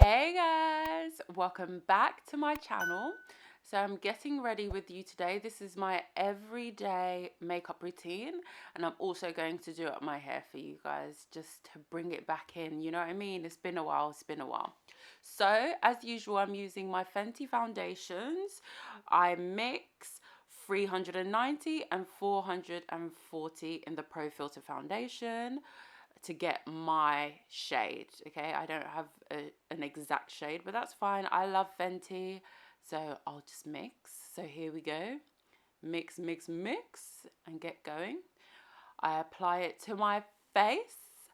Hey guys, welcome back to my channel. So I'm getting ready with you today. This is my everyday makeup routine, and I'm also going to do up my hair for you guys just to bring it back in, you know what I mean? It's been a while. So as usual, I'm using my Fenty foundations. I mix 390 and 440 in the Pro Filter foundation to get my shade. Okay, I don't have an exact shade, but that's fine. I love Fenty, so I'll just mix. So here we go. Mix, mix, mix, and get going. I apply it to my face.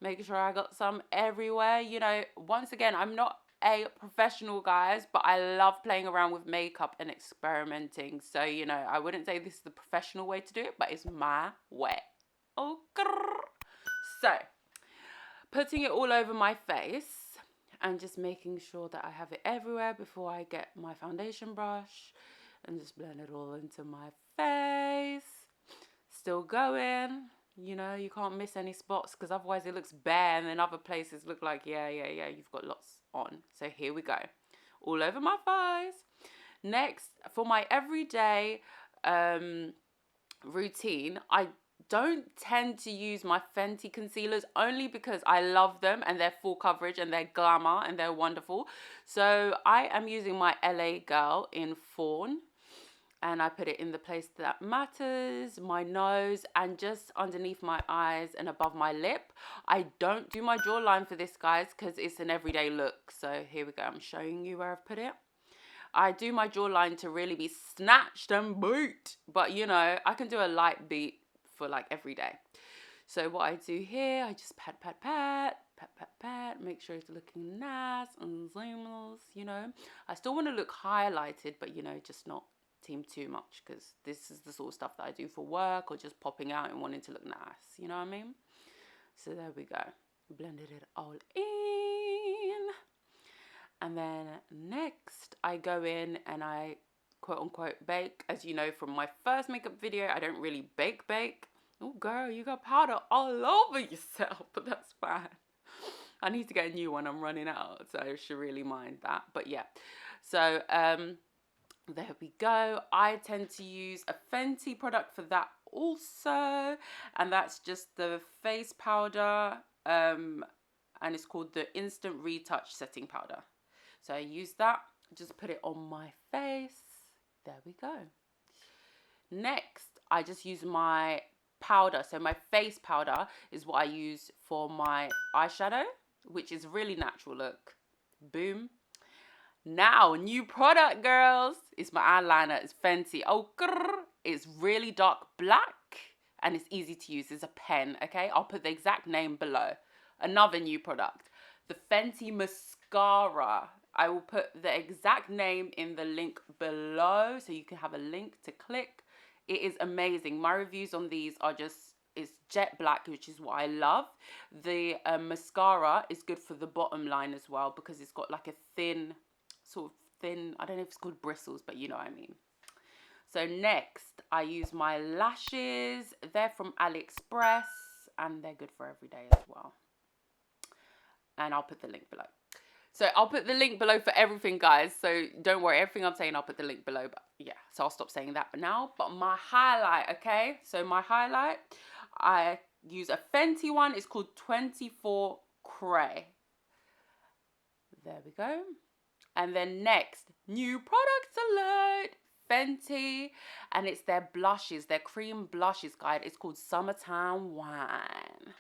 Make sure I got some everywhere. You know, once again, I'm not a professional, guys, but I love playing around with makeup and experimenting. So, you know, I wouldn't say this is the professional way to do it, but it's my way. Oh, so putting it all over my face and just making sure that I have it everywhere before I get my foundation brush and just blend it all into my face. Still going. You know, you can't miss any spots because otherwise it looks bare and then other places look like, yeah, you've got lots on. So here we go. All over my face. Next, for my everyday routine, I don't tend to use my Fenty concealers only because I love them and they're full coverage and they're glamour and they're wonderful. So I am using my LA Girl in Fawn, and I put it in the place that matters, my nose, and just underneath my eyes and above my lip. I don't do my jawline for this, guys, because it's an everyday look. So here we go. I'm showing you where I've put it. I do my jawline to really be snatched and beat, but you know, I can do a light beat for like every day. So what I do here, I just pat, make sure it's looking nice and seamless, you know. I still want to look highlighted, but you know, just not team too much, because this is the sort of stuff that I do for work or just popping out and wanting to look nice, you know what I mean? So there we go. Blended it all in. And then next I go in and I quote unquote bake. As you know from my first makeup video, I don't really bake. Oh girl, you got powder all over yourself, but that's fine. I need to get a new one, I'm running out, so I should really mind that. But yeah, so there we go. I tend to use a Fenty product for that also, and that's just the face powder, and it's called the Instant Retouch Setting Powder. So I use that, just put it on my face. There we go. Next, I just use my powder. So my face powder is what I use for my eyeshadow, which is really natural look. Boom. Now, new product, girls. It's my eyeliner. It's Fenty. Oh, it's really dark black and it's easy to use. It's a pen, okay? I'll put the exact name below. Another new product. The Fenty Mascara. I will put the exact name in the link below so you can have a link to click. It is amazing. My reviews on these are just, it's jet black, which is what I love. The mascara is good for the bottom line as well because it's got like a thin, I don't know if it's called bristles, but you know what I mean. So next, I use my lashes. They're from AliExpress and they're good for every day as well. And I'll put the link below. So I'll put the link below for everything, guys. So don't worry, everything I'm saying, I'll put the link below. But yeah, so I'll stop saying that for now. But my highlight, okay? So my highlight, I use a Fenty one. It's called 24 Cray. There we go. And then next, new product alert. Fenty. And it's their blushes, their cream blushes, guys. It's called Summertime Wine.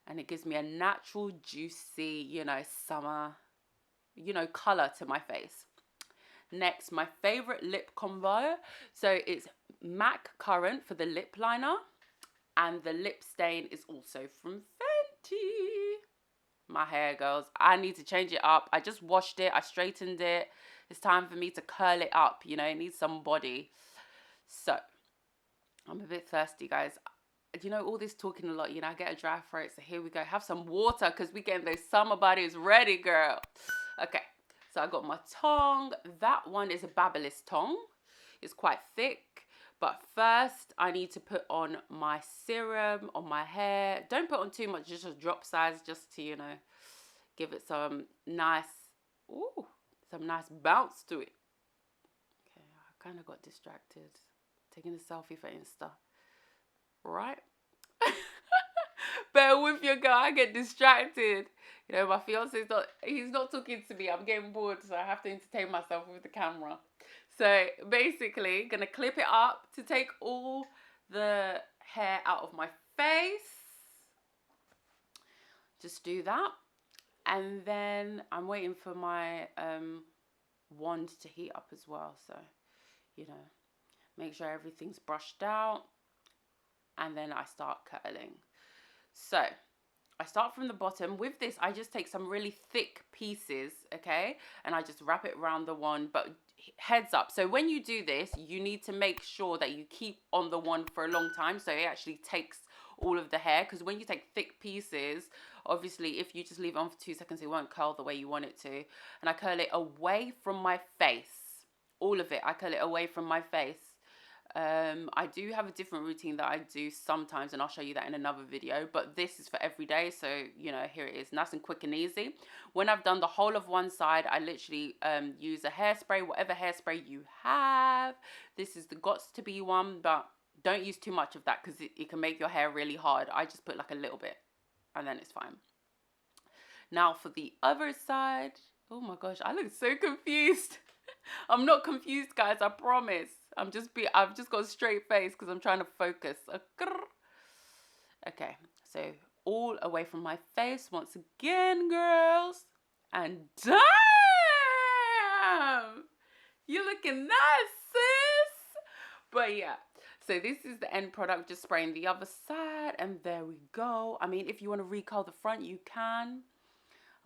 And it gives me a natural, juicy, you know, summer, you know, color to my face. Next, my favorite lip combo. So it's MAC Currant for the lip liner. And the lip stain is also from Fenty. My hair, girls. I need to change it up. I just washed it. I straightened it. It's time for me to curl it up. You know, it needs some body. So, I'm a bit thirsty, guys. You know, all this talking a lot, you know, I get a dry throat, so here we go. Have some water, because we're getting those summer bodies ready, girl. Okay, so I got my tongue. That one is a Babyliss tongue. It's quite thick, but first I need to put on my serum on my hair. Don't put on too much, just a drop size, just to, you know, give it some nice, some nice bounce to it. Okay, I kind of got distracted. Taking a selfie for Insta. Right? Better with your girl, I get distracted. You know, my fiance's he's not talking to me. I'm getting bored, so I have to entertain myself with the camera. So basically, gonna clip it up to take all the hair out of my face. Just do that. And then I'm waiting for my wand to heat up as well. So, you know, make sure everything's brushed out. And then I start curling. So I start from the bottom. With this, I just take some really thick pieces, okay? And I just wrap it around the wand. But heads up, so when you do this, you need to make sure that you keep on the wand for a long time, so it actually takes all of the hair. Because when you take thick pieces, obviously if you just leave it on for 2 seconds, it won't curl the way you want it to. And I curl it away from my face. All of it, I curl it away from my face. I do have a different routine that I do sometimes, and I'll show you that in another video, but this is for every day. So, you know, here it is, nice and quick and easy. When I've done the whole of one side, I literally use a hairspray, whatever hairspray you have. This is the Gots to Be one, but don't use too much of that because it can make your hair really hard. I just put like a little bit and then it's fine. Now for the other side. Oh my gosh, I look so confused. I'm not confused, guys, I promise. I've just got a straight face because I'm trying to focus. Okay, so all away from my face once again, girls. And damn! You're looking nice, sis! But yeah, so this is the end product. Just spraying the other side, and there we go. I mean, if you want to recurl the front, you can.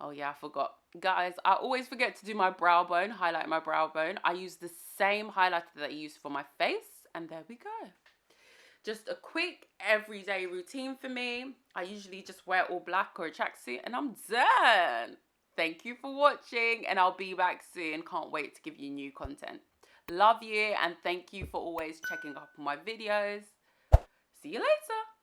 Oh yeah, I forgot. Guys, I always forget to do my brow bone, highlight my brow bone. I use the same highlighter that I use for my face, and there we go. Just a quick everyday routine for me. I usually just wear all black or a tracksuit, and I'm done. Thank you for watching, and I'll be back soon. Can't wait to give you new content. Love you, and thank you for always checking up on my videos. See you later.